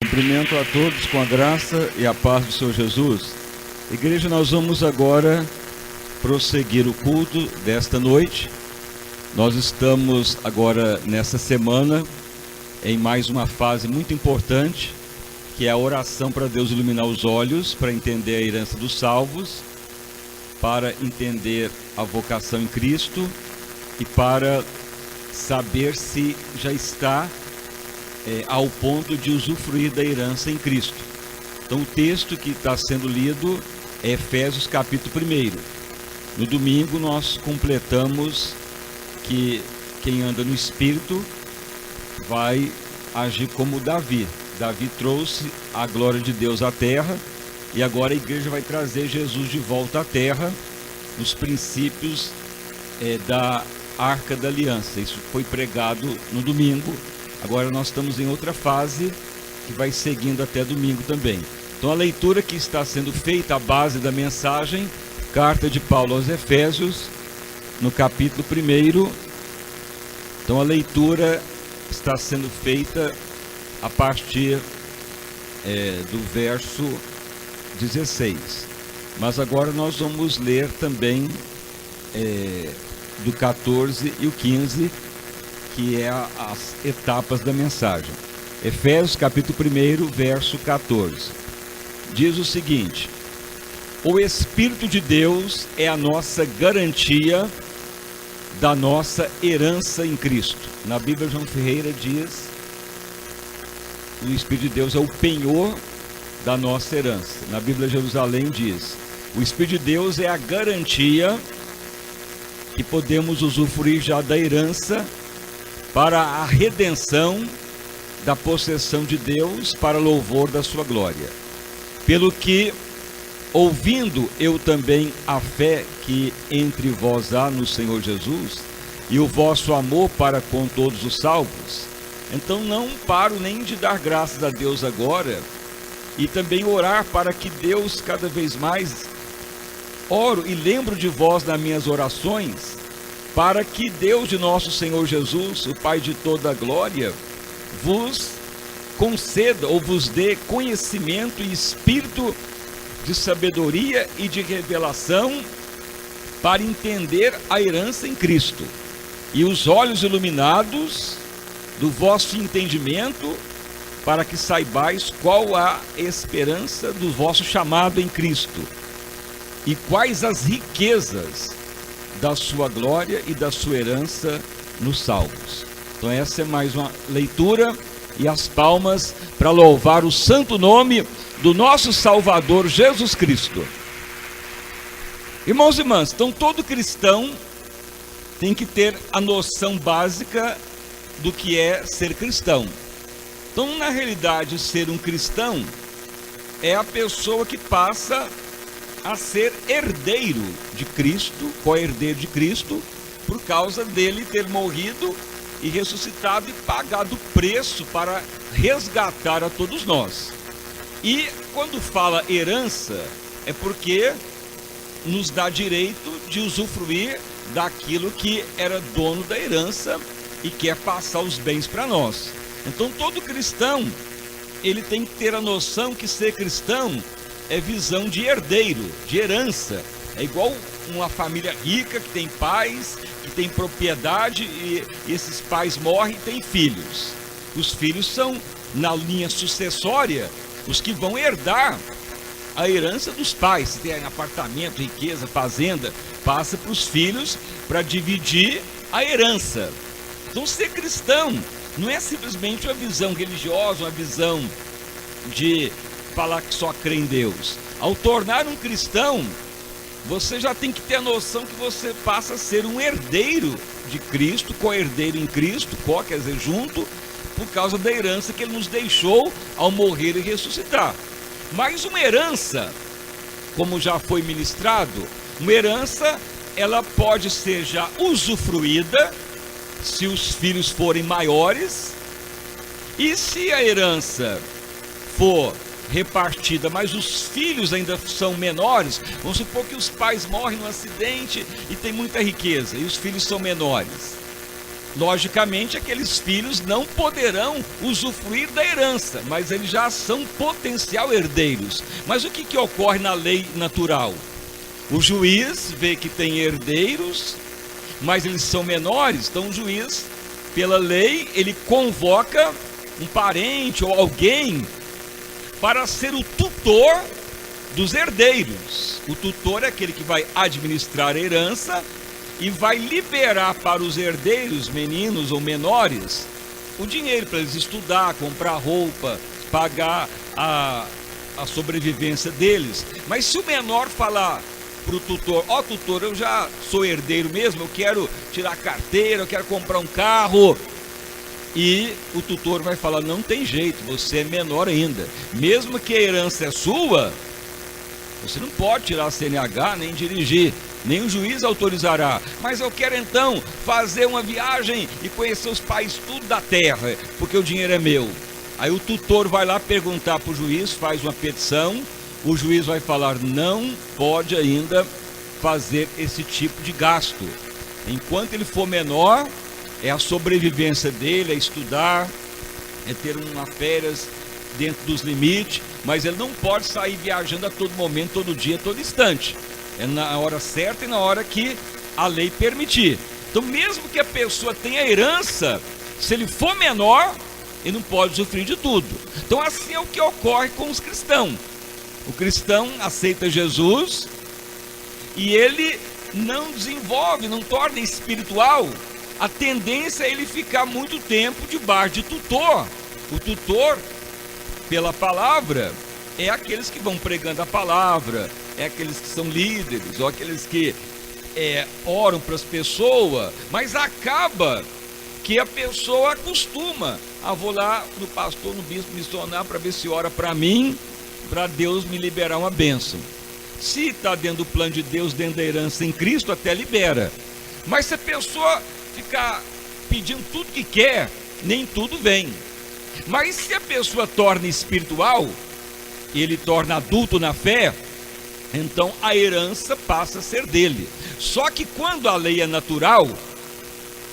Cumprimento a todos com a graça e a paz do Senhor Jesus. Igreja, nós vamos agora prosseguir o culto desta noite. Nós estamos agora nessa semana em mais uma fase muito importante, que é a oração para Deus iluminar os olhos, para entender a herança dos salvos, para entender a vocação em Cristo e para saber se já está ao ponto de usufruir da herança em Cristo. Então o texto que está sendo lido é Efésios capítulo 1. No domingo nós completamos que quem anda no Espírito vai agir como Davi. Davi trouxe a glória de Deus à terra e agora a igreja vai trazer Jesus de volta à terra nos princípios da Arca da Aliança. Isso foi pregado no domingo. Agora nós estamos em outra fase que vai seguindo até domingo também. Então a leitura que está sendo feita, a base da mensagem, carta de Paulo aos Efésios, no capítulo 1. Então a leitura está sendo feita a partir do verso 16. Mas agora nós vamos ler também do 14 e o 15, que é as etapas da mensagem. Efésios capítulo 1, verso 14. Diz o seguinte: o Espírito de Deus é a nossa garantia da nossa herança em Cristo. Na Bíblia João Ferreira diz: o Espírito de Deus é o penhor da nossa herança. Na Bíblia Jerusalém diz: o Espírito de Deus é a garantia que podemos usufruir já da herança para a redenção da possessão de Deus, para louvor da sua glória. Pelo que, ouvindo eu também a fé que entre vós há no Senhor Jesus, e o vosso amor para com todos os salvos, então não paro nem de dar graças a Deus agora, e também orar para que Deus cada vez mais, oro e lembro de vós nas minhas orações, para que Deus de nosso Senhor Jesus, o Pai de toda a glória, vos conceda ou vos dê conhecimento e espírito de sabedoria e de revelação para entender a herança em Cristo, e os olhos iluminados do vosso entendimento, para que saibais qual a esperança do vosso chamado em Cristo, e quais as riquezas da sua glória e da sua herança nos salvos. Então essa é mais uma leitura, e as palmas para louvar o santo nome do nosso Salvador Jesus Cristo. Irmãos e irmãs, então todo cristão tem que ter a noção básica do que é ser cristão. Então, na realidade, ser um cristão é a pessoa que passa a ser herdeiro de Cristo, co-herdeiro de Cristo, por causa dele ter morrido e ressuscitado e pagado o preço para resgatar a todos nós. E quando fala herança, é porque nos dá direito de usufruir daquilo que era dono da herança e quer passar os bens para nós. Então todo cristão, ele tem que ter a noção que ser cristão é visão de herdeiro, de herança. É igual uma família rica que tem pais, que tem propriedade, e esses pais morrem e têm filhos. Os filhos são, na linha sucessória, os que vão herdar a herança dos pais. Se tem apartamento, riqueza, fazenda, passa para os filhos para dividir a herança. Então ser cristão não é simplesmente uma visão religiosa, uma visão de falar que só crê em Deus. Ao tornar um cristão, você já tem que ter a noção que você passa a ser um herdeiro de Cristo, co-herdeiro em Cristo, quer dizer, junto, por causa da herança que Ele nos deixou ao morrer e ressuscitar. Mas uma herança, como já foi ministrado, uma herança, ela pode ser já usufruída, se os filhos forem maiores, e se a herança for repartida, mas os filhos ainda são menores, vamos supor que os pais morrem num acidente e tem muita riqueza, e os filhos são menores. Logicamente, aqueles filhos não poderão usufruir da herança, mas eles já são potencial herdeiros. Mas o que ocorre na lei natural? O juiz vê que tem herdeiros, mas eles são menores, então o juiz, pela lei, ele convoca um parente ou alguém para ser o tutor dos herdeiros. O tutor é aquele que vai administrar a herança e vai liberar para os herdeiros, meninos ou menores, o dinheiro para eles estudar, comprar roupa, pagar a sobrevivência deles. Mas se o menor falar para o tutor: ó, tutor, eu já sou herdeiro mesmo, eu quero tirar carteira, eu quero comprar um carro, e o tutor vai falar: não tem jeito, você é menor ainda, mesmo que a herança é sua, você não pode tirar a CNH nem dirigir, nem o juiz autorizará. Mas eu quero então fazer uma viagem e conhecer os países tudo da terra, porque o dinheiro é meu. Aí o tutor vai lá perguntar para o juiz, faz uma petição, o juiz vai falar: não pode ainda fazer esse tipo de gasto. Enquanto ele for menor, é a sobrevivência dele, é estudar, é ter uma férias dentro dos limites, mas ele não pode sair viajando a todo momento, todo dia, todo instante. É na hora certa e na hora que a lei permitir. Então, mesmo que a pessoa tenha herança, se ele for menor, ele não pode usufruir de tudo. Então, assim é o que ocorre com os cristãos. O cristão aceita Jesus e ele não desenvolve, não torna espiritual. A tendência é ele ficar muito tempo debaixo de tutor. O tutor, pela palavra, é aqueles que vão pregando a palavra, é aqueles que são líderes, ou aqueles que oram para as pessoas, mas acaba que a pessoa acostuma: vou lá no pastor, no bispo missionário para ver se ora para mim, para Deus me liberar uma bênção. Se está dentro do plano de Deus, dentro da herança em Cristo, até libera. Mas se a pessoa ficar pedindo tudo que quer, nem tudo vem. Mas se a pessoa torna espiritual, e ele torna adulto na fé, então a herança passa a ser dele. Só que quando a lei é natural,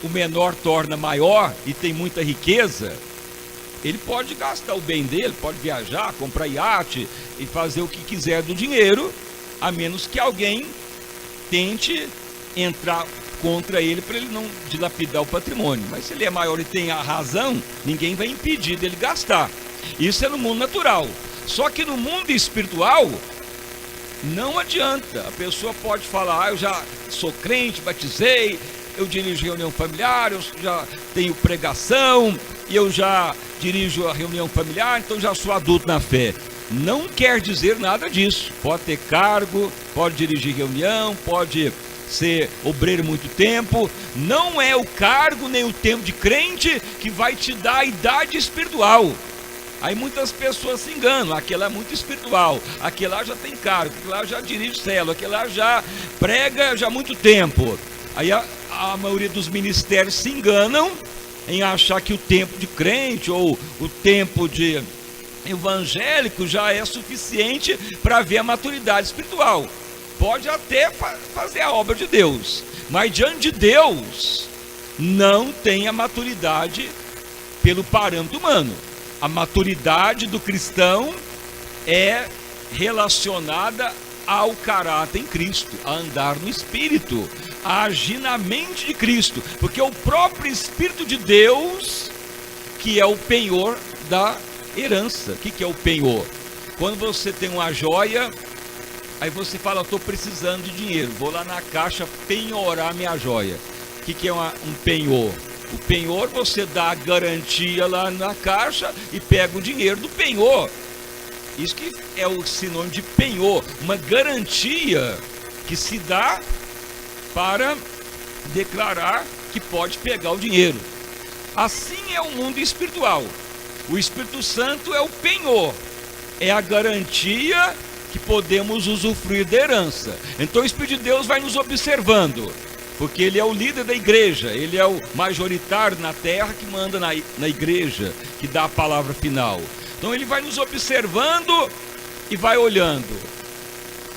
o menor torna maior e tem muita riqueza, ele pode gastar o bem dele, pode viajar, comprar iate e fazer o que quiser do dinheiro, a menos que alguém tente entrar contra ele para ele não dilapidar o patrimônio. Mas se ele é maior e tem a razão, ninguém vai impedir dele gastar. Isso é no mundo natural. Só que no mundo espiritual, não adianta. A pessoa pode falar: eu já sou crente, batizei, eu dirijo reunião familiar, eu já tenho pregação, e eu já dirijo a reunião familiar, então já sou adulto na fé. Não quer dizer nada disso. Pode ter cargo, pode dirigir reunião, pode ser obreiro muito tempo. Não é o cargo nem o tempo de crente que vai te dar a idade espiritual. Aí muitas pessoas se enganam: aquele é muito espiritual, aquele lá já tem cargo, aquele lá já dirige célula, aquele lá já prega já há muito tempo. Aí a maioria dos ministérios se enganam em achar que o tempo de crente ou o tempo de evangélico já é suficiente para ver a maturidade espiritual. Pode até fazer a obra de Deus, mas diante de Deus não tem a maturidade pelo parâmetro humano. A maturidade do cristão é relacionada ao caráter em Cristo, a andar no Espírito, a agir na mente de Cristo, porque o próprio Espírito de Deus que é o penhor da herança. O que é o penhor? Quando você tem uma joia, aí você fala: estou precisando de dinheiro, vou lá na caixa penhorar minha joia. O que é um penhor? O penhor, você dá a garantia lá na caixa e pega o dinheiro do penhor. Isso que é o sinônimo de penhor, uma garantia que se dá para declarar que pode pegar o dinheiro. Assim é o mundo espiritual. O Espírito Santo é o penhor, é a garantia que podemos usufruir da herança. Então o Espírito de Deus vai nos observando, porque ele é o líder da igreja, ele é o majoritário na terra que manda na igreja, que dá a palavra final. Então ele vai nos observando e vai olhando: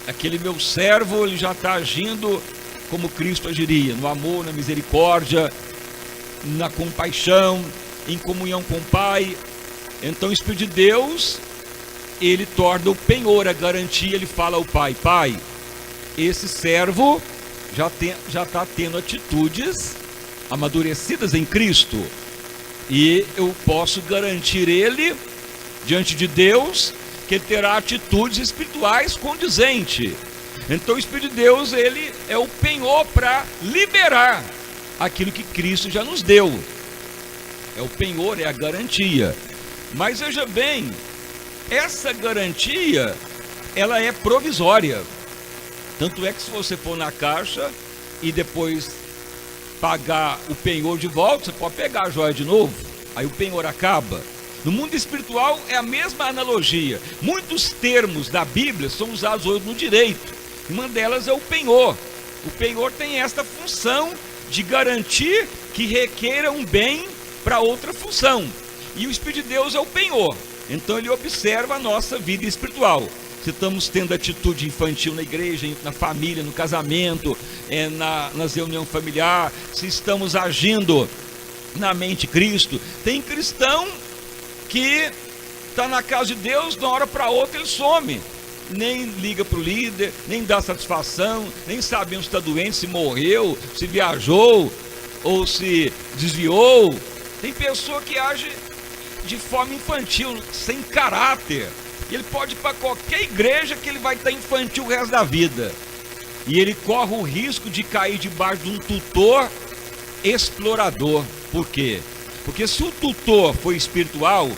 aquele meu servo, ele já está agindo como Cristo agiria, no amor, na misericórdia. na compaixão, em comunhão com o Pai. Então o Espírito de Deus, ele torna o penhor, a garantia. Ele fala ao Pai: Pai, esse servo já está tendo atitudes amadurecidas em Cristo, e eu posso garantir ele diante de Deus que ele terá atitudes espirituais condizentes. Então o Espírito de Deus, ele é o penhor para liberar aquilo que Cristo já nos deu. É o penhor, é a garantia. Mas veja bem, essa garantia, ela é provisória. Tanto é que se você for na caixa e depois pagar o penhor de volta, você pode pegar a joia de novo, aí o penhor acaba. No mundo espiritual é a mesma analogia. Muitos termos da Bíblia são usados hoje no direito. Uma delas é o penhor. O penhor tem esta função de garantir que requeira um bem para outra função. E o Espírito de Deus é o penhor. Então ele observa a nossa vida espiritual. Se estamos tendo atitude infantil na igreja, na família, no casamento, nas reuniões familiares, se estamos agindo na mente de Cristo. Tem cristão que está na casa de Deus, de uma hora para outra ele some, nem liga para o líder, nem dá satisfação, nem sabemos se está doente, se morreu, se viajou ou se desviou. Tem pessoa que age de forma infantil, sem caráter. Ele pode ir para qualquer igreja que ele vai estar infantil o resto da vida, e ele corre o risco de cair debaixo de um tutor explorador. Por quê? Porque se o tutor for espiritual,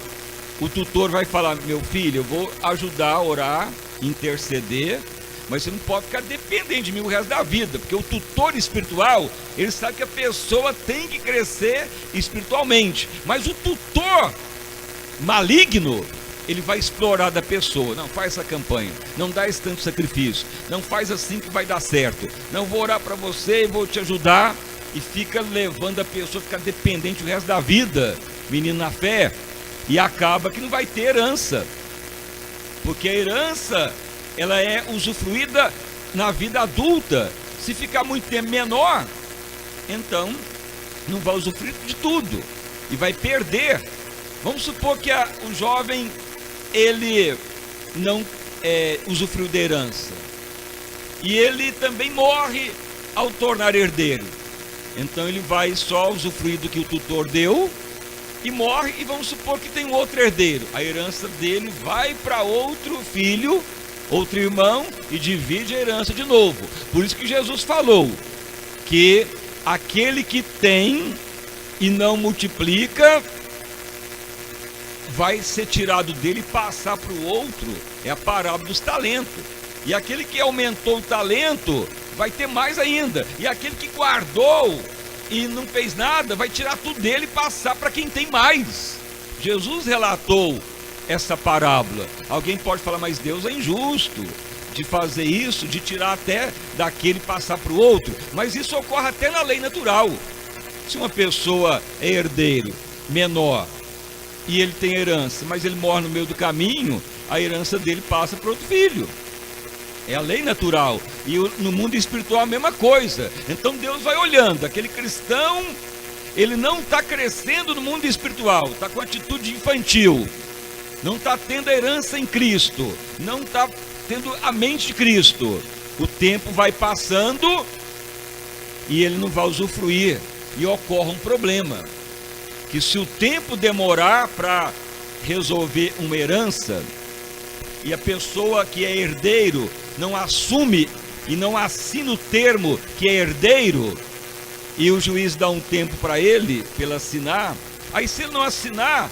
o tutor vai falar: meu filho, eu vou ajudar a orar, interceder, mas você não pode ficar dependente de mim o resto da vida. Porque o tutor espiritual, ele sabe que a pessoa tem que crescer espiritualmente. Mas o tutor maligno, ele vai explorar da pessoa: não, faz essa campanha, não dá esse tanto sacrifício, não faz assim que vai dar certo, não vou orar para você e vou te ajudar. E fica levando a pessoa a ficar dependente o resto da vida, menino na fé, e acaba que não vai ter herança, porque a herança, ela é usufruída na vida adulta. Se ficar muito tempo menor, então não vai usufruir de tudo e vai perder. Vamos supor que o jovem, ele não usufruiu da herança, e ele também morre ao tornar herdeiro. Então ele vai só usufruir do que o tutor deu e morre, e vamos supor que tem um outro herdeiro. A herança dele vai para outro filho, outro irmão, e divide a herança de novo. Por isso que Jesus falou que aquele que tem e não multiplica vai ser tirado dele e passar para o outro. É a parábola dos talentos. E aquele que aumentou o talento vai ter mais ainda. E aquele que guardou e não fez nada, vai tirar tudo dele e passar para quem tem mais. Jesus relatou essa parábola. Alguém pode falar: mas Deus é injusto de fazer isso, de tirar até daquele e passar para o outro. Mas isso ocorre até na lei natural. Se uma pessoa é herdeiro menor e ele tem herança, mas ele morre no meio do caminho, a herança dele passa para outro filho. É a lei natural. E no mundo espiritual a mesma coisa. Então Deus vai olhando, aquele cristão, ele não está crescendo no mundo espiritual, está com atitude infantil, não está tendo a herança em Cristo, não está tendo a mente de Cristo. O tempo vai passando e ele não vai usufruir, e ocorre um problema, que se o tempo demorar para resolver uma herança, e a pessoa que é herdeiro não assume e não assina o termo que é herdeiro, e o juiz dá um tempo para ele assinar, aí se ele não assinar,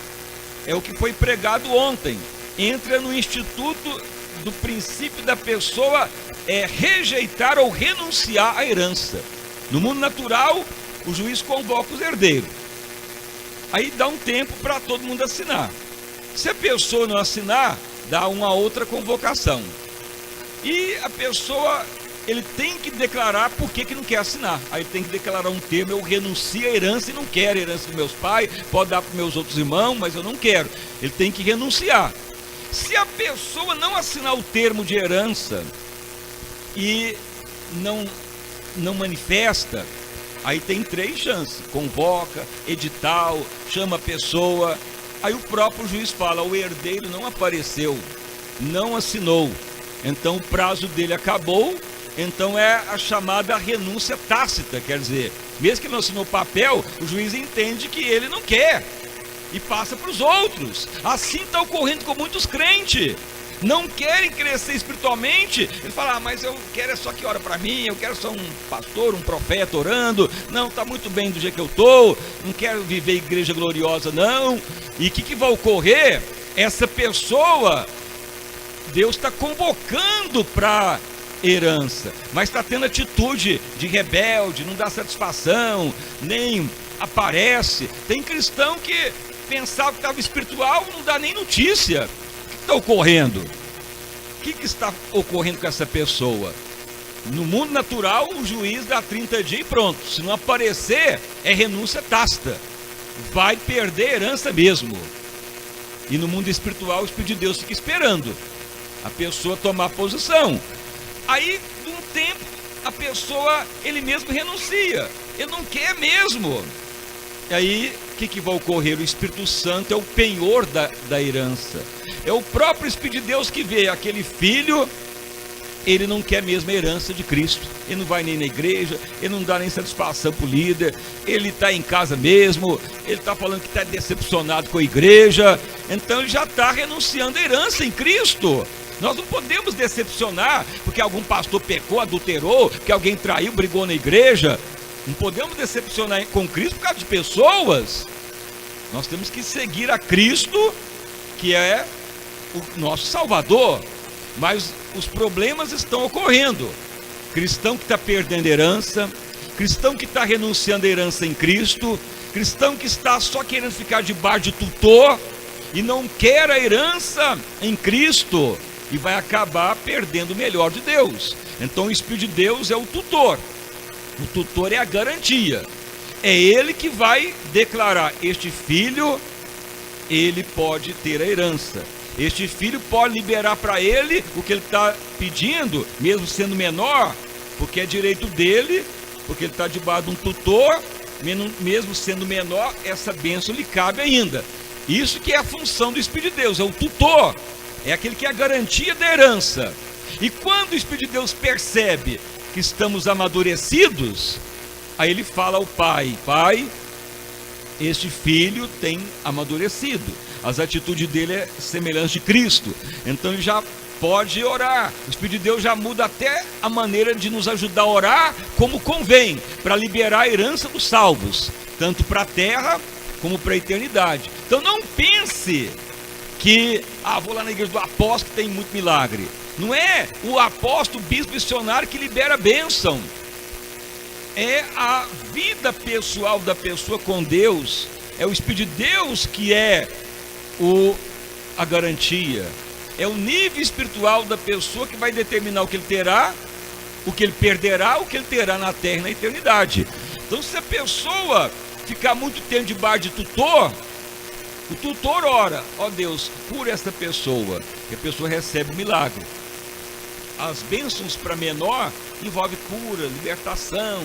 é o que foi pregado ontem, entra no instituto do princípio da pessoa rejeitar ou renunciar à herança. No mundo natural, o juiz convoca os herdeiros, aí dá um tempo para todo mundo assinar. Se a pessoa não assinar, dá uma outra convocação, e a pessoa, ele tem que declarar por que não quer assinar. Aí ele tem que declarar um termo: eu renuncio à herança e não quero a herança dos meus pais, pode dar para meus outros irmãos, mas eu não quero. Ele tem que renunciar. Se a pessoa não assinar o termo de herança e não manifesta, Aí tem 3 chances: convoca, edital, chama a pessoa. Aí o próprio juiz fala: o herdeiro não apareceu, não assinou, então o prazo dele acabou. Então é a chamada renúncia tácita, quer dizer, mesmo que ele não assinou o papel, o juiz entende que ele não quer e passa para os outros. Assim está ocorrendo com muitos crentes. Não querem crescer espiritualmente. Ele fala: mas eu quero é só que ora para mim, eu quero só um pastor, um profeta orando. Não, está muito bem do jeito que eu estou, não quero viver igreja gloriosa não. E o que vai ocorrer? Essa pessoa, Deus está convocando para herança, mas está tendo atitude de rebelde, não dá satisfação, nem aparece. Tem cristão que pensava que estava espiritual, não dá nem notícia. O que está ocorrendo? O que está ocorrendo com essa pessoa? No mundo natural, o juiz dá 30 dias e pronto. Se não aparecer, é renúncia tácita, vai perder a herança mesmo. E no mundo espiritual, o Espírito de Deus fica esperando a pessoa tomar posição. Aí, de um tempo, a pessoa, ele mesmo renuncia, ele não quer mesmo. E aí, o que vai ocorrer? O Espírito Santo é o penhor da herança. É o próprio Espírito de Deus que vê aquele filho, ele não quer mesmo a herança de Cristo. Ele não vai nem na igreja, ele não dá nem satisfação para o líder, ele está em casa mesmo, ele está falando que está decepcionado com a igreja, então ele já está renunciando a herança em Cristo. Nós não podemos decepcionar porque algum pastor pecou, adulterou, que alguém traiu, brigou na igreja. Não podemos decepcionar com Cristo por causa de pessoas. Nós temos que seguir a Cristo, que é o nosso Salvador. Mas os problemas estão ocorrendo. Cristão que está perdendo herança, cristão que está renunciando à herança em Cristo, cristão que está só querendo ficar debaixo de tutor e não quer a herança em Cristo, e vai acabar perdendo o melhor de Deus. Então o Espírito de Deus é o tutor. O tutor é a garantia. É ele que vai declarar: este filho, ele pode ter a herança. Este filho pode liberar para ele o que ele está pedindo, mesmo sendo menor, porque é direito dele, porque ele está debaixo de um tutor, mesmo sendo menor, essa bênção lhe cabe ainda. Isso que é a função do Espírito de Deus, é o tutor. É aquele que é a garantia da herança. E quando o Espírito de Deus percebe que estamos amadurecidos, aí ele fala ao pai: pai, este filho tem amadurecido, as atitudes dele é semelhante de Cristo, então ele já pode orar. O Espírito de Deus já muda até a maneira de nos ajudar a orar como convém, para liberar a herança dos salvos, tanto para a terra como para a eternidade. Então não pense que, vou lá na igreja do apóstolo que tem muito milagre. Não é o apóstolo, bispo, missionário que libera a bênção. É a vida pessoal da pessoa com Deus. É o Espírito de Deus que é a garantia. É o nível espiritual da pessoa que vai determinar o que ele terá, o que ele perderá, o que ele terá na terra e na eternidade. Então, se a pessoa ficar muito tempo debaixo de tutor, o tutor ora: ó Deus, cura essa pessoa, que a pessoa recebe o milagre. As bênçãos para menor envolvem cura, libertação,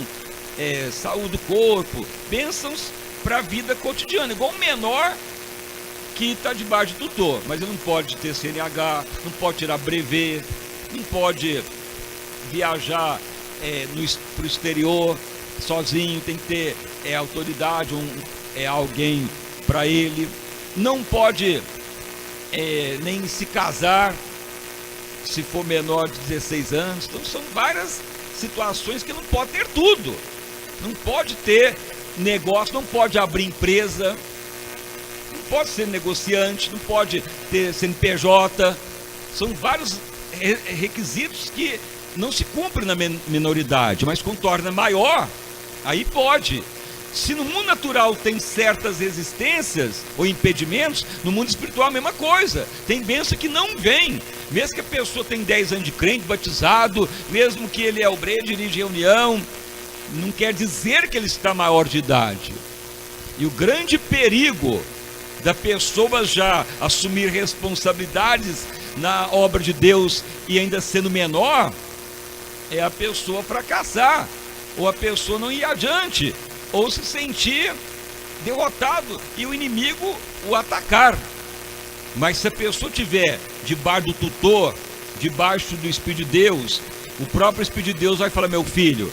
saúde do corpo, bênçãos para a vida cotidiana, igual um menor que está debaixo de tutor, mas ele não pode ter CNH, não pode tirar brevet, não pode viajar para o exterior sozinho, tem que ter autoridade, alguém para ele. Não pode nem se casar se for menor de 16 anos. Então são várias situações que não pode ter tudo. Não pode ter negócio, não pode abrir empresa, não pode ser negociante, não pode ter CNPJ. São vários requisitos que não se cumprem na minoridade, mas quando torna maior, aí pode. Se no mundo natural tem certas resistências ou impedimentos, no mundo espiritual a mesma coisa. Tem bênção que não vem. Mesmo que a pessoa tenha 10 anos de crente, batizado, mesmo que ele é obreiro, dirige reunião, não quer dizer que ele está maior de idade. E o grande perigo da pessoa já assumir responsabilidades na obra de Deus e ainda sendo menor, é a pessoa fracassar. ou a pessoa não ir adiante, ou se sentir derrotado e o inimigo o atacar. Mas se a pessoa estiver debaixo do tutor, debaixo do Espírito de Deus, o próprio Espírito de Deus vai falar: meu filho,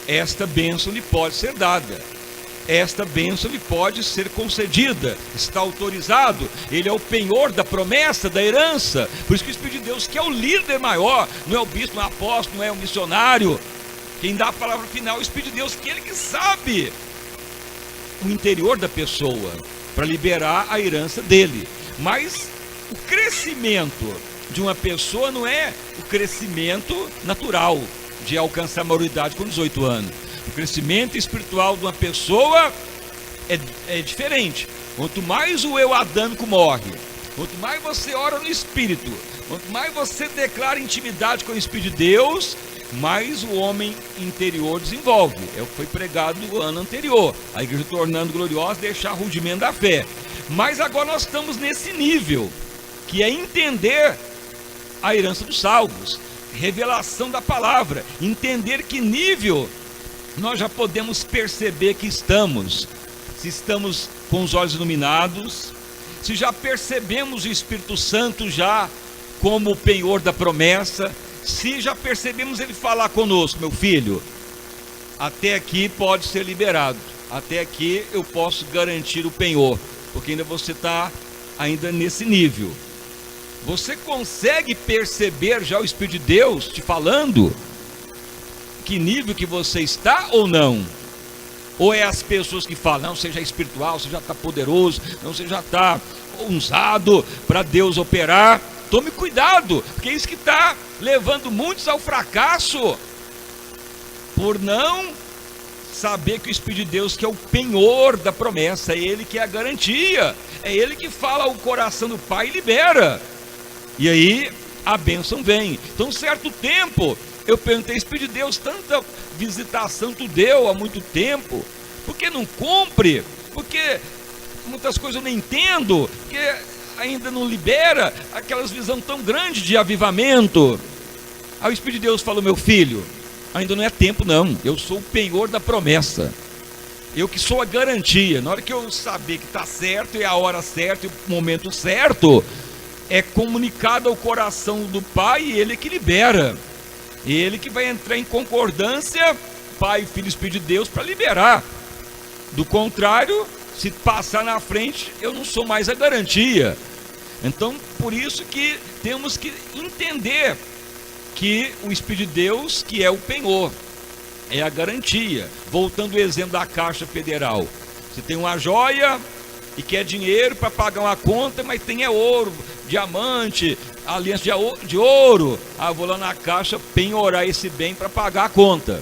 esta bênção lhe pode ser dada, esta bênção lhe pode ser concedida, está autorizado, ele é o penhor da promessa, da herança. Por isso que o Espírito de Deus, que é o líder maior, não é o bispo, não é o apóstolo, não é o missionário, quem dá a palavra final é o Espírito de Deus, que é ele que sabe o interior da pessoa, para liberar a herança dele. Mas o crescimento de uma pessoa não é o crescimento natural, de alcançar a maioridade com 18 anos. O crescimento espiritual de uma pessoa é diferente. Quanto mais o eu adâmico morre, quanto mais você ora no Espírito, quanto mais você declara intimidade com o Espírito de Deus, mais o homem interior desenvolve. É o que foi pregado no ano anterior. A igreja tornando gloriosa, deixar rudimento da fé. Mas agora nós estamos nesse nível, que é entender a herança dos salvos, revelação da palavra, entender que nível nós já podemos perceber que estamos, se estamos com os olhos iluminados, se já percebemos o Espírito Santo já como o penhor da promessa, se já percebemos ele falar conosco: meu filho, até aqui pode ser liberado, até aqui eu posso garantir o penhor, porque ainda você está ainda nesse nível. Você consegue perceber já o Espírito de Deus te falando que nível que você está ou não? Ou é as pessoas que falam: não, você já é espiritual, você já está poderoso, não, você já está usado para Deus operar? Tome cuidado, porque é isso que está levando muitos ao fracasso, por não saber que o Espírito de Deus, que é o penhor da promessa, é ele que é a garantia, é ele que fala ao coração do Pai e libera. E aí a bênção vem. Então, certo tempo, eu perguntei: Espírito de Deus, tanta visitação tu deu há muito tempo, por que não cumpre? Porque muitas coisas eu não entendo, porque ainda não libera aquelas visão tão grande de avivamento. Aí o Espírito de Deus falou: meu filho, ainda não é tempo não, eu sou o penhor da promessa, eu que sou a garantia. Na hora que eu saber que está certo, é a hora certa, e o momento certo, é comunicado ao coração do Pai, e ele que libera, ele que vai entrar em concordância, Pai, Filho e Espírito de Deus, para liberar. Do contrário, se passar na frente, eu não sou mais a garantia. Então, por isso que temos que entender que o Espírito de Deus, que é o penhor, é a garantia. Voltando ao exemplo da Caixa Federal, você tem uma joia e quer dinheiro para pagar uma conta, mas tem ouro, diamante, aliança de ouro. Ah, vou lá na Caixa penhorar esse bem para pagar a conta.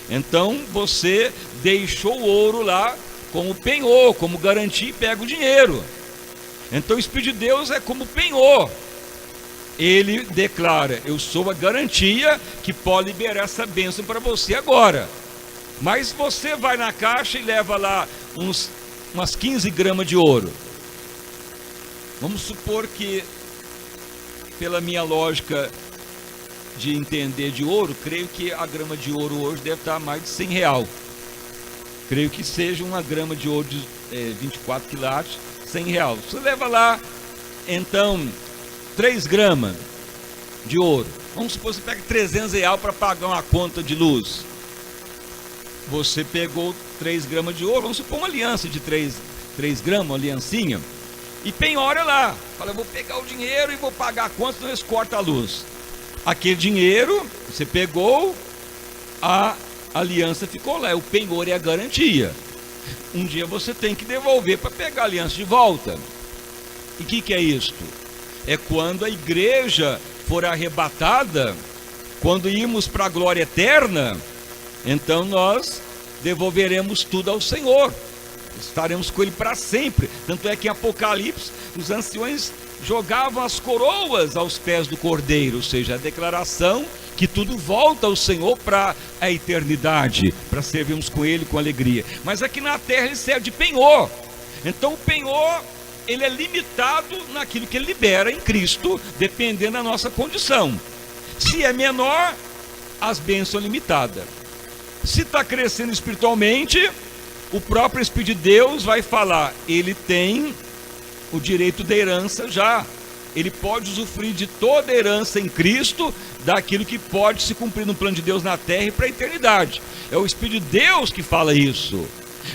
Então você deixou o ouro lá como penhor, como garantia, e pega o dinheiro. Então o Espírito de Deus é como penhor. Ele declara: eu sou a garantia que pode liberar essa bênção para você agora. Mas você vai na caixa e leva lá umas 15 gramas de ouro. Vamos supor que, pela minha lógica de entender de ouro, creio que a grama de ouro hoje deve estar mais de R$100. Creio que seja uma grama de ouro de 24 quilates, R$100. Você leva lá, então, 3 gramas de ouro. Vamos supor que você pega R$300 para pagar uma conta de luz. Você pegou 3 gramas de ouro, vamos supor uma aliança de 3 gramas, uma aliancinha, e penhora lá. Fala: eu vou pegar o dinheiro e vou pagar a conta, senão eles cortam a luz. Aquele dinheiro, você pegou, a aliança ficou lá, o penhor é a garantia. Um dia você tem que devolver para pegar a aliança de volta. E o que é isto? É quando a igreja for arrebatada, quando irmos para a glória eterna, então nós devolveremos tudo ao Senhor, estaremos com Ele para sempre. Tanto é que em Apocalipse, os anciões jogavam as coroas aos pés do Cordeiro, ou seja, a declaração que tudo volta ao Senhor para a eternidade, para servirmos com Ele com alegria. Mas aqui na terra ele serve de penhor. Então o penhor, ele é limitado naquilo que ele libera em Cristo, dependendo da nossa condição. Se é menor, as bênçãos são limitadas. Se está crescendo espiritualmente, o próprio Espírito de Deus vai falar, ele tem o direito da herança já. Ele pode usufruir de toda a herança em Cristo, daquilo que pode se cumprir no plano de Deus na terra e para a eternidade. É o Espírito de Deus que fala isso.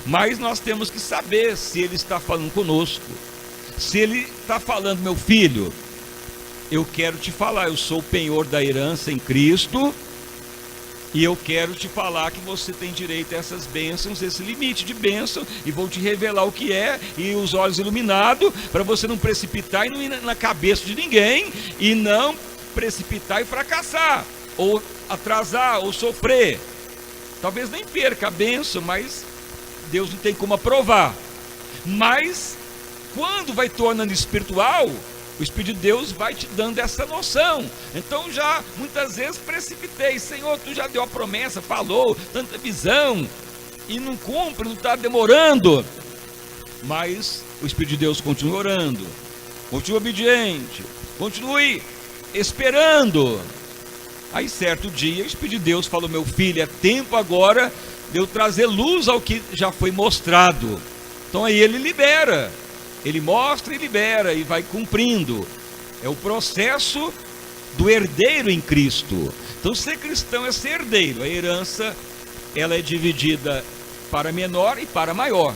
Mas nós temos que saber se ele está falando conosco. Se ele está falando, meu filho, eu quero te falar, eu sou o penhor da herança em Cristo, e eu quero te falar que você tem direito a essas bênçãos, esse limite de bênção, e vou te revelar o que é, e os olhos iluminados, para você não precipitar e não ir na cabeça de ninguém, e não precipitar e fracassar, ou atrasar, ou sofrer. Talvez nem perca a bênção, mas Deus não tem como aprovar. Mas, quando vai tornando espiritual, o Espírito de Deus vai te dando essa noção. Então já muitas vezes precipitei, Senhor, tu já deu a promessa, falou, tanta visão, e não cumpre, não está demorando. Mas o Espírito de Deus continua orando, continua obediente, continue esperando. Aí certo dia o Espírito de Deus falou, meu filho, é tempo agora de eu trazer luz ao que já foi mostrado. Então aí ele libera. Ele mostra e libera e vai cumprindo. É o processo do herdeiro em Cristo. Então ser cristão é ser herdeiro. A herança, ela é dividida para menor e para maior.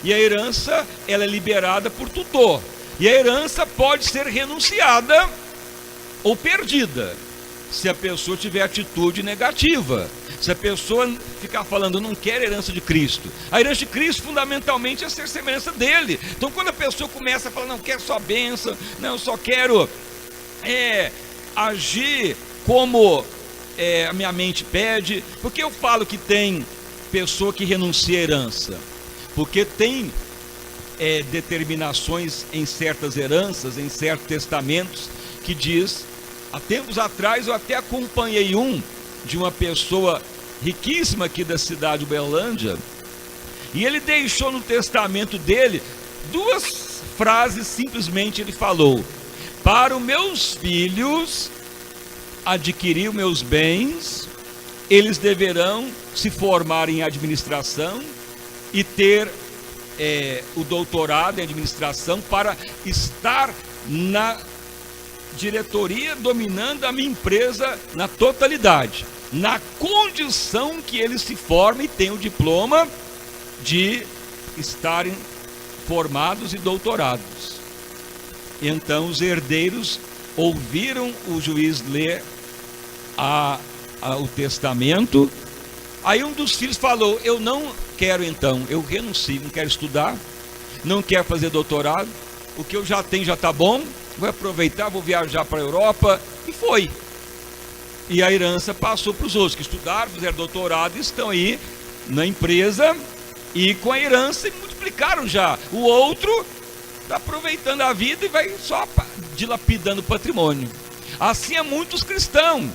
E a herança, ela é liberada por tutor. E a herança pode ser renunciada ou perdida, se a pessoa tiver atitude negativa. Se a pessoa ficar falando, não quer a herança de Cristo. A herança de Cristo fundamentalmente é ser semelhança dele. Então quando a pessoa começa a falar, não quero só bênção, não, eu só quero agir como a minha mente pede. Por que eu falo que tem pessoa que renuncia à herança? Porque tem determinações em certas heranças, em certos testamentos, que diz, há tempos atrás eu até acompanhei de uma pessoa riquíssima aqui da cidade de Uberlândia, e ele deixou no testamento dele 2 frases, simplesmente ele falou, para os meus filhos adquirir os meus bens, eles deverão se formar em administração e ter o doutorado em administração para estar na diretoria dominando a minha empresa na totalidade, na condição que eles se formem e tenham o diploma de estarem formados e doutorados. Então os herdeiros ouviram o juiz ler o testamento. Aí um dos filhos falou, eu não quero então, eu renuncio, não quero estudar, não quero fazer doutorado, o que eu já tenho já está bom, vou aproveitar, vou viajar para a Europa, e foi. E a herança passou para os outros que estudaram, fizeram doutorado, estão aí na empresa, e com a herança multiplicaram já. O outro está aproveitando a vida e vai só dilapidando o patrimônio. Assim é muitos cristãos.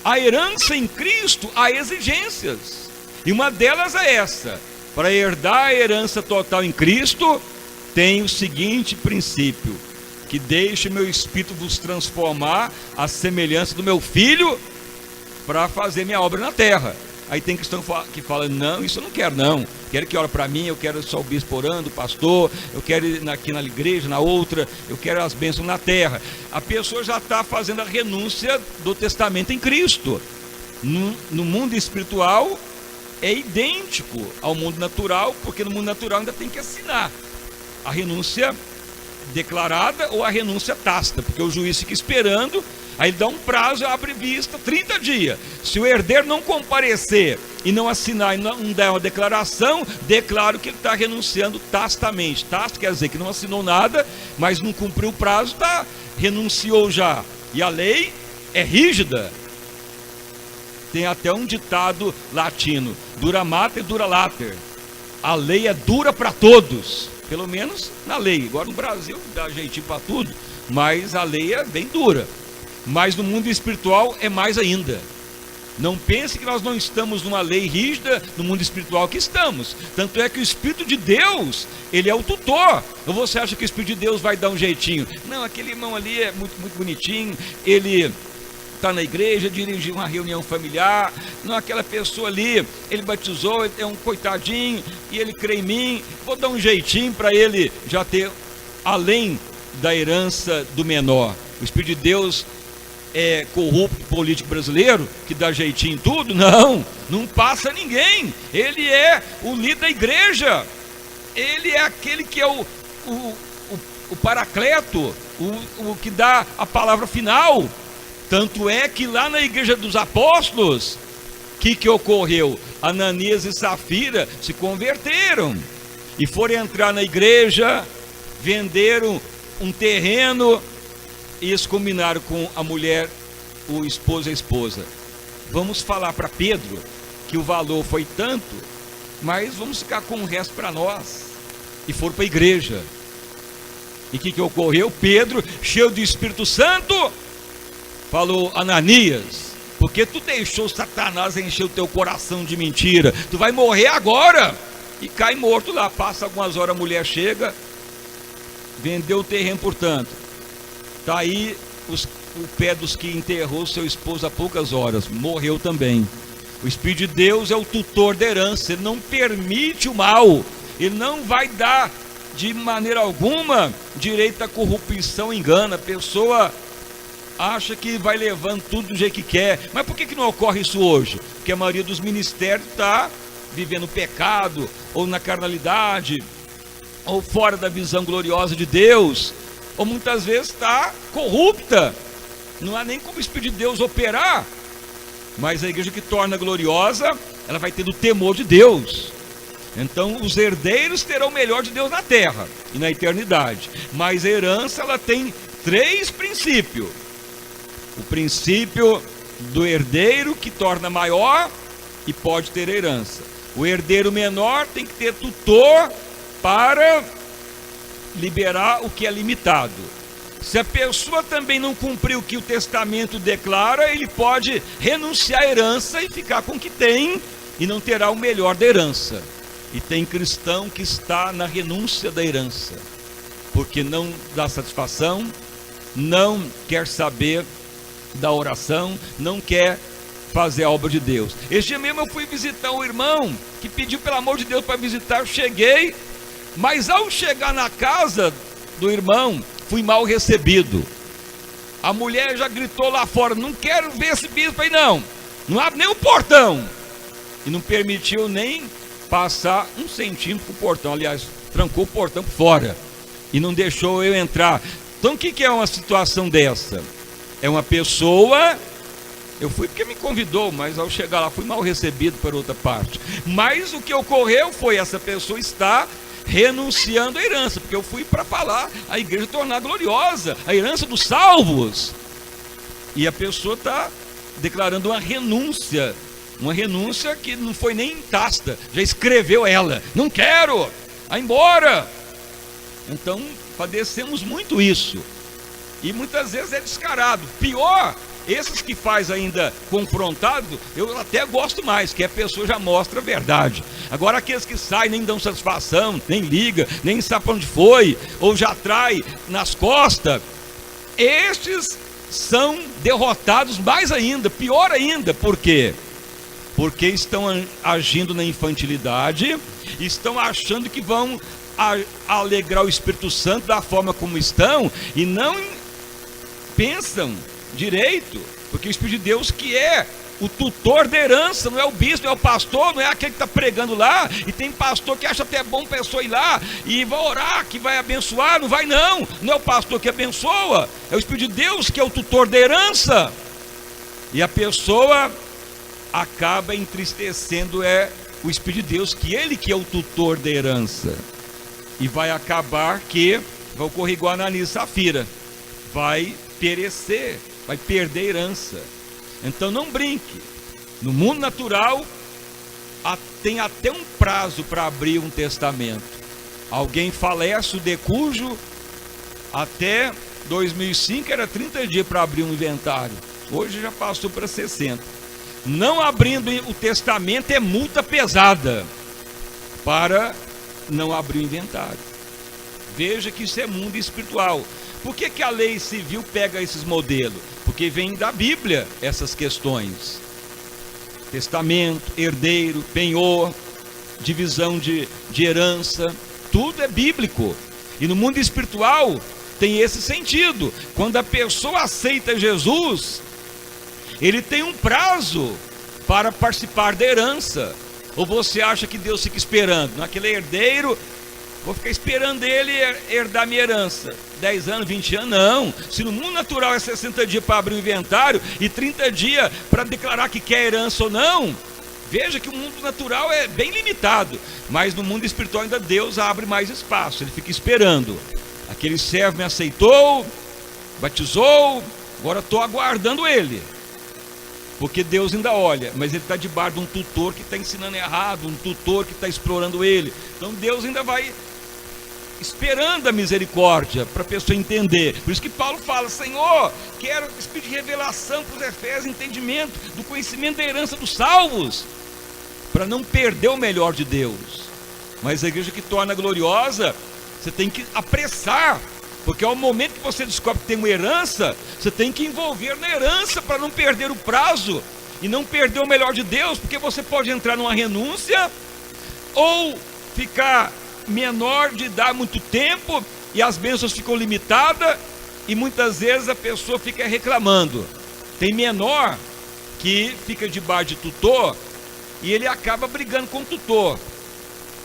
A herança em Cristo há exigências, e uma delas é essa: para herdar a herança total em Cristo, tem o seguinte princípio: que deixe meu espírito vos transformar à semelhança do meu filho, para fazer minha obra na terra. Aí tem cristão que fala, não, isso eu não quero não, quero que ore para mim, eu quero só o bispo orando, o pastor, eu quero ir aqui na igreja, na outra, eu quero as bênçãos na terra. A pessoa já está fazendo a renúncia do testamento em Cristo. No mundo espiritual é idêntico ao mundo natural, porque no mundo natural ainda tem que assinar a renúncia declarada ou a renúncia tácita, porque o juiz fica esperando, aí ele dá um prazo, abre vista, 30 dias. Se o herdeiro não comparecer e não assinar e não der uma declaração, declaro que ele está renunciando tacitamente. Tácito quer dizer que não assinou nada, mas não cumpriu o prazo, renunciou já. E a lei é rígida. Tem até um ditado latino, dura mater, dura later. A lei é dura para todos, pelo menos na lei. Agora no Brasil dá jeitinho para tudo, mas a lei é bem dura. Mas no mundo espiritual é mais ainda. Não pense que nós não estamos numa lei rígida no mundo espiritual, que estamos. Tanto é que o Espírito de Deus, ele é o tutor. Ou você acha que o Espírito de Deus vai dar um jeitinho? Não, aquele irmão ali é muito, muito bonitinho, ele está na igreja, dirigiu uma reunião familiar, não, aquela pessoa ali, ele batizou, ele é um coitadinho, e ele crê em mim, vou dar um jeitinho para ele já ter, além da herança do menor. O Espírito de Deus é corrupto político brasileiro, que dá jeitinho em tudo? Não passa ninguém. Ele é o líder da igreja, ele é aquele que é o paracleto, o que dá a palavra final. Tanto é que lá na igreja dos apóstolos, que ocorreu? Ananias e Safira se converteram e foram entrar na igreja, venderam um terreno e eles combinaram com a mulher, o esposo e a esposa: vamos falar para Pedro que o valor foi tanto, mas vamos ficar com o resto para nós. E foram para a igreja. E o que ocorreu? Pedro, cheio do Espírito Santo, falou: Ananias, porque tu deixou Satanás encher o teu coração de mentira? Tu vai morrer agora. E cai morto lá. Passa algumas horas, a mulher chega, vendeu o terreno, portanto. Está aí o pé dos que enterrou seu esposo há poucas horas, morreu também. O Espírito de Deus é o tutor da herança, ele não permite o mal, ele não vai dar de maneira alguma direito à corrupção, engana. A pessoa acha que vai levando tudo do jeito que quer. Mas por que não ocorre isso hoje? Porque a maioria dos ministérios está vivendo pecado, ou na carnalidade, ou fora da visão gloriosa de Deus, ou muitas vezes está corrupta. Não há nem como o Espírito de Deus operar. Mas a igreja que torna gloriosa, ela vai ter o temor de Deus. Então os herdeiros terão o melhor de Deus na terra e na eternidade. Mas a herança, ela tem 3 princípios. O princípio do herdeiro, que torna maior e pode ter herança. O herdeiro menor tem que ter tutor para liberar o que é limitado. Se a pessoa também não cumprir o que o testamento declara, ele pode renunciar à herança e ficar com o que tem, e não terá o melhor da herança. E tem cristão que está na renúncia da herança, porque não dá satisfação, não quer saber da oração, não quer fazer a obra de Deus. Este dia mesmo eu fui visitar um irmão que pediu pelo amor de Deus para visitar. Eu cheguei, mas ao chegar na casa do irmão, fui mal recebido. A mulher já gritou lá fora: não quero ver esse bispo aí não abre nem o portão. E não permitiu nem passar 1 centímetro para o portão. Aliás, trancou o portão por fora e não deixou eu entrar. Então o que é uma situação dessa? É uma pessoa, eu fui porque me convidou, mas ao chegar lá fui mal recebido por outra parte. Mas o que ocorreu foi, essa pessoa está renunciando à herança, porque eu fui para falar a igreja tornar gloriosa, a herança dos salvos, e a pessoa está declarando uma renúncia que não foi nem tasta, já escreveu ela: não quero, vai embora. Então padecemos muito isso, e muitas vezes é descarado. Pior, esses que faz ainda confrontado, eu até gosto mais, que a pessoa já mostra a verdade. Agora aqueles que saem, nem dão satisfação, nem liga, nem sabe para onde foi, ou já trai nas costas, estes são derrotados mais ainda, pior ainda. Por quê? Porque estão agindo na infantilidade, estão achando que vão alegrar o Espírito Santo da forma como estão, e não pensam direito, porque o Espírito de Deus, que é o tutor da herança, não é o bispo, não é o pastor, não é aquele que está pregando lá. E tem pastor que acha até bom pessoa ir lá e vai orar, que vai abençoar. Não vai não é o pastor que abençoa, é o Espírito de Deus que é o tutor da herança. E a pessoa acaba entristecendo o Espírito de Deus, que ele que é o tutor da herança. E vai acabar que vai ocorrer igual a Ananias e Safira, vai perecer, vai perder a herança. Então não brinque. No mundo natural tem até um prazo para abrir um testamento. Alguém falece, o decujo, até 2005 era 30 dias para abrir um inventário. Hoje já passou para 60. Não abrindo o testamento é multa pesada para não abrir o inventário. Veja que isso é mundo espiritual. Por que a lei civil pega esses modelos? Porque porque vem da Bíblia essas questões. Testamento, herdeiro, penhor, divisão de herança, tudo é bíblico. E no mundo espiritual tem esse sentido. Quando a pessoa aceita Jesus, ele tem um prazo para participar da herança. Ou você acha que Deus fica esperando? Naquele herdeiro, vou ficar esperando ele herdar minha herança. 10 anos, 20 anos, não. Se no mundo natural é 60 dias para abrir o inventário e 30 dias para declarar que quer herança ou não, veja que o mundo natural é bem limitado. Mas no mundo espiritual ainda Deus abre mais espaço, ele fica esperando. Aquele servo me aceitou, batizou, agora estou aguardando ele. Porque Deus ainda olha, mas ele está debaixo de um tutor que está ensinando errado, um tutor que está explorando ele. Então Deus ainda vai esperando a misericórdia para a pessoa entender. Por isso que Paulo fala: Senhor, quero espírito de revelação para os Efésios, entendimento do conhecimento da herança dos salvos, para não perder o melhor de Deus. Mas a igreja que torna gloriosa, você tem que apressar, porque ao momento que você descobre que tem uma herança, você tem que envolver na herança para não perder o prazo e não perder o melhor de Deus, porque você pode entrar numa renúncia ou ficar menor de idade muito tempo e as bênçãos ficam limitadas e muitas vezes a pessoa fica reclamando. Tem menor que fica debaixo de tutor e ele acaba brigando com o tutor.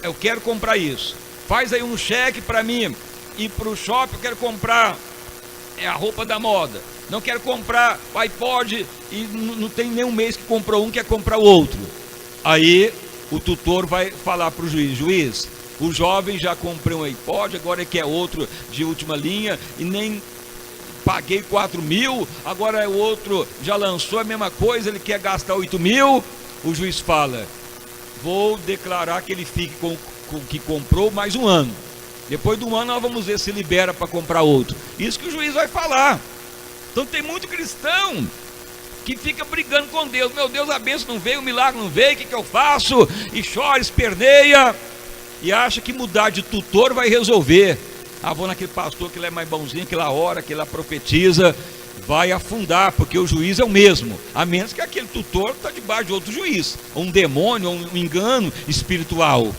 Eu quero comprar isso, faz aí um cheque para mim ir para o shopping, eu quero comprar a roupa da moda, não quero comprar o iPod e não tem nem um mês que comprou um, quer comprar o outro. Aí o tutor vai falar para o juiz: juiz, o jovem já comprou um iPod, agora ele quer outro de última linha e nem paguei 4 mil, agora o outro já lançou a mesma coisa, ele quer gastar 8 mil. O juiz fala: vou declarar que ele fique com o que comprou mais um ano. Depois de um ano nós vamos ver se libera para comprar outro. Isso que o juiz vai falar. Então tem muito cristão que fica brigando com Deus: meu Deus, a bênção não veio, o milagre não veio, o que eu faço? E chora, esperneia e acha que mudar de tutor vai resolver. Vou naquele pastor que ele é mais bonzinho, que lá ora, que lá profetiza. Vai afundar, porque o juiz é o mesmo, a menos que aquele tutor está debaixo de outro juiz, ou um demônio, ou um engano espiritual,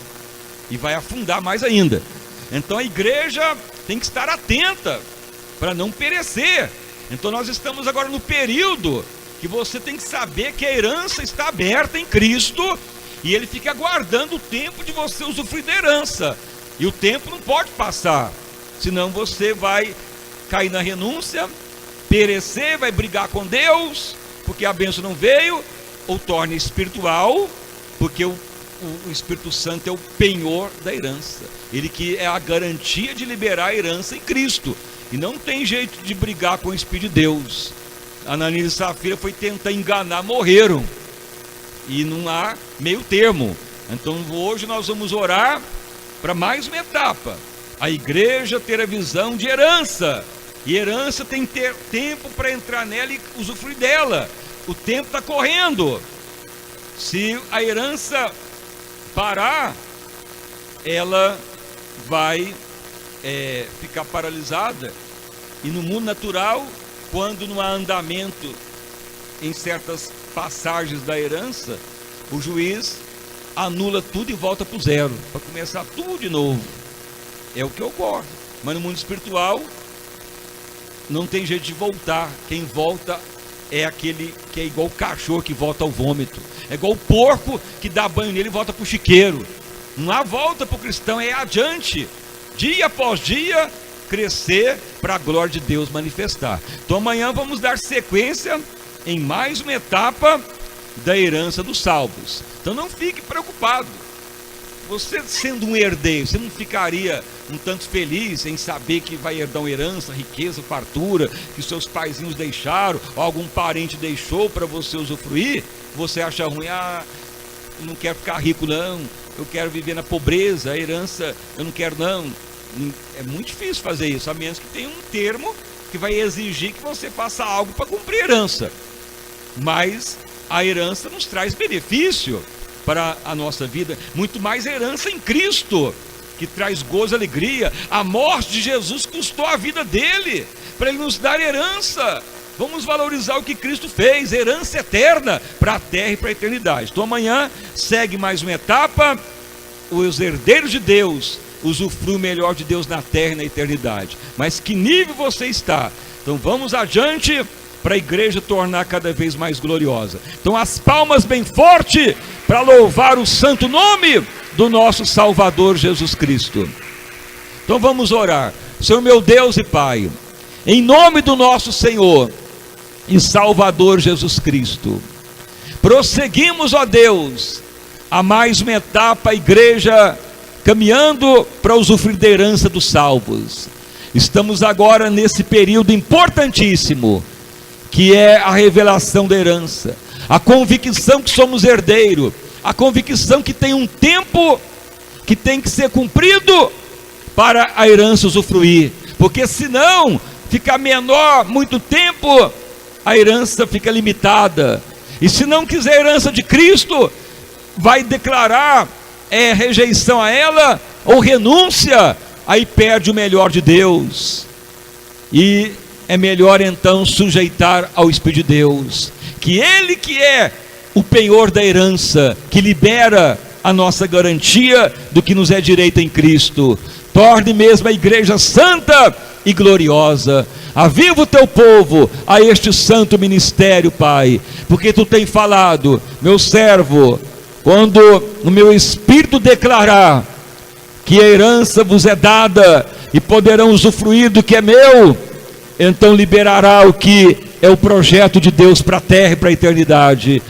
e vai afundar mais ainda. Então a igreja tem que estar atenta para não perecer. Então nós estamos agora no período que você tem que saber que a herança está aberta em Cristo e ele fica aguardando o tempo de você usufruir da herança. E o tempo não pode passar, senão você vai cair na renúncia, perecer, vai brigar com Deus, porque a bênção não veio, ou torna espiritual, porque o Espírito Santo é o penhor da herança. Ele que é a garantia de liberar a herança em Cristo. E não tem jeito de brigar com o Espírito de Deus. Ananias e Safira foi tentar enganar, morreram. E não há meio termo. Então hoje nós vamos orar para mais uma etapa. A igreja ter a visão de herança. E herança tem que ter tempo para entrar nela e usufruir dela. O tempo está correndo. Se a herança parar, ela vai ficar paralisada. E no mundo natural, quando não há andamento em certas passagens da herança, o juiz anula tudo e volta para o zero, para começar tudo de novo. É o que ocorre. Mas no mundo espiritual não tem jeito de voltar. Quem volta é aquele que é igual o cachorro que volta ao vômito, é igual o porco que dá banho nele e volta para o chiqueiro. Não há volta para o cristão, é adiante, dia após dia, crescer para a glória de Deus manifestar. Então amanhã vamos dar sequência em mais uma etapa da herança dos salvos. Então não fique preocupado. Você sendo um herdeiro, você não ficaria um tanto feliz em saber que vai herdar uma herança, riqueza, fartura, que seus paizinhos deixaram, ou algum parente deixou para você usufruir? Você acha ruim? Eu não quero ficar rico não, eu quero viver na pobreza, a herança eu não quero não. É muito difícil fazer isso, a menos que tenha um termo que vai exigir que você faça algo para cumprir a herança. Mas a herança nos traz benefício para a nossa vida, muito mais herança em Cristo, que traz gozo e alegria. A morte de Jesus custou a vida dele, para ele nos dar herança. Vamos valorizar o que Cristo fez, herança eterna para a terra e para a eternidade. Então amanhã segue mais uma etapa, os herdeiros de Deus, usufruem o melhor de Deus na terra e na eternidade. Mas que nível você está? Então vamos adiante para a igreja tornar cada vez mais gloriosa. Então as palmas bem forte para louvar o santo nome do nosso Salvador Jesus Cristo. Então vamos orar. Senhor meu Deus e Pai, em nome do nosso Senhor e Salvador Jesus Cristo, prosseguimos, ó Deus, a mais uma etapa, a igreja caminhando para usufruir da herança dos salvos. Estamos agora nesse período importantíssimo, que é a revelação da herança, a convicção que somos herdeiro, a convicção que tem um tempo que tem que ser cumprido para a herança usufruir, porque senão fica menor muito tempo, a herança fica limitada, e se não quiser a herança de Cristo, vai declarar rejeição a ela, ou renúncia, aí perde o melhor de Deus, e é melhor então sujeitar ao Espírito de Deus, que Ele que é o penhor da herança, que libera a nossa garantia do que nos é direito em Cristo. Torne mesmo a igreja santa e gloriosa. Aviva o teu povo a este santo ministério, Pai, porque tu tem falado, meu servo, quando o meu espírito declarar que a herança vos é dada e poderão usufruir do que é meu, então liberará o que é o projeto de Deus para a terra e para a eternidade.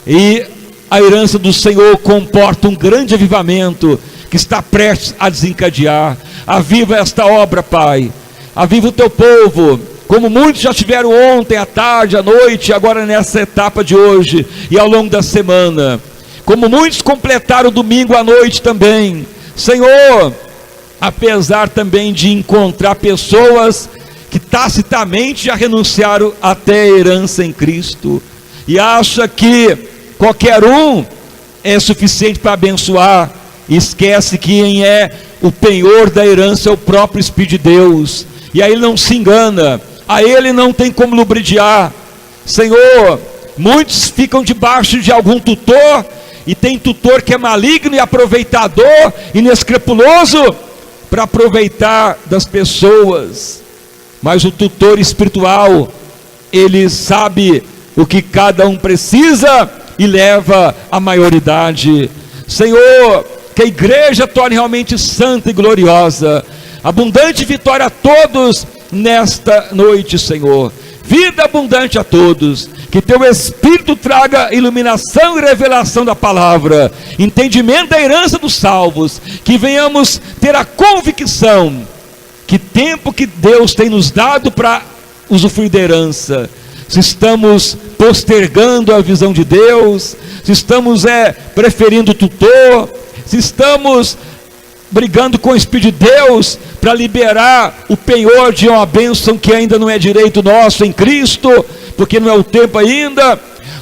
E a herança do Senhor comporta um grande avivamento que está prestes a desencadear. Aviva esta obra, Pai. Aviva o teu povo, como muitos já tiveram ontem, à tarde, à noite, agora nessa etapa de hoje e ao longo da semana. Como muitos completaram domingo à noite também. Senhor, apesar também de encontrar pessoas que tacitamente já renunciaram até a herança em Cristo, e acha que qualquer um é suficiente para abençoar, esquece que quem é o penhor da herança é o próprio Espírito de Deus, e aí ele não se engana, a ele não tem como lubridiar. Senhor, muitos ficam debaixo de algum tutor, e tem tutor que é maligno e aproveitador, inescrupuloso, para aproveitar das pessoas. Mas o tutor espiritual, ele sabe o que cada um precisa e leva à maioridade. Senhor, que a igreja torne realmente santa e gloriosa. Abundante vitória a todos nesta noite, Senhor. Vida abundante a todos. Que teu Espírito traga iluminação e revelação da palavra. Entendimento da herança dos salvos. Que venhamos ter a convicção que tempo que Deus tem nos dado para usufruir da herança, se estamos postergando a visão de Deus, se estamos preferindo o tutor, se estamos brigando com o Espírito de Deus para liberar o penhor de uma bênção que ainda não é direito nosso em Cristo, porque não é o tempo ainda,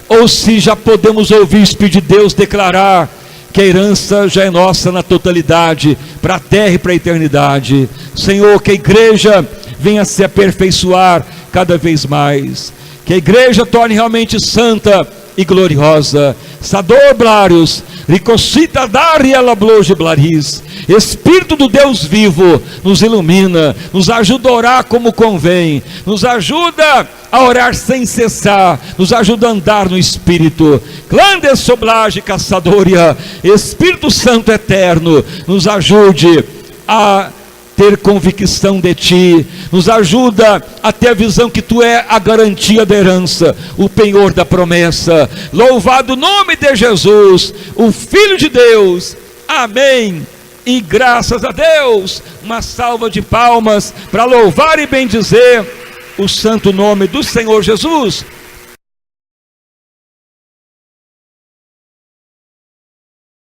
ou se já podemos ouvir o Espírito de Deus declarar que a herança já é nossa na totalidade, para a terra e para a eternidade. Senhor, que a igreja venha se aperfeiçoar cada vez mais, que a igreja torne realmente santa e gloriosa. Sador Blarius, Ricocita Daria Bloge Blaris. Espírito do Deus vivo, nos ilumina, nos ajuda a orar como convém, nos ajuda a orar sem cessar, nos ajuda a andar no Espírito. Clã soblage caçadoria, Espírito Santo eterno, nos ajude a ter convicção de Ti, nos ajuda a ter a visão que Tu é a garantia da herança, o penhor da promessa. Louvado o nome de Jesus, o Filho de Deus. Amém. E graças a Deus, uma salva de palmas para louvar e bendizer o santo nome do Senhor Jesus.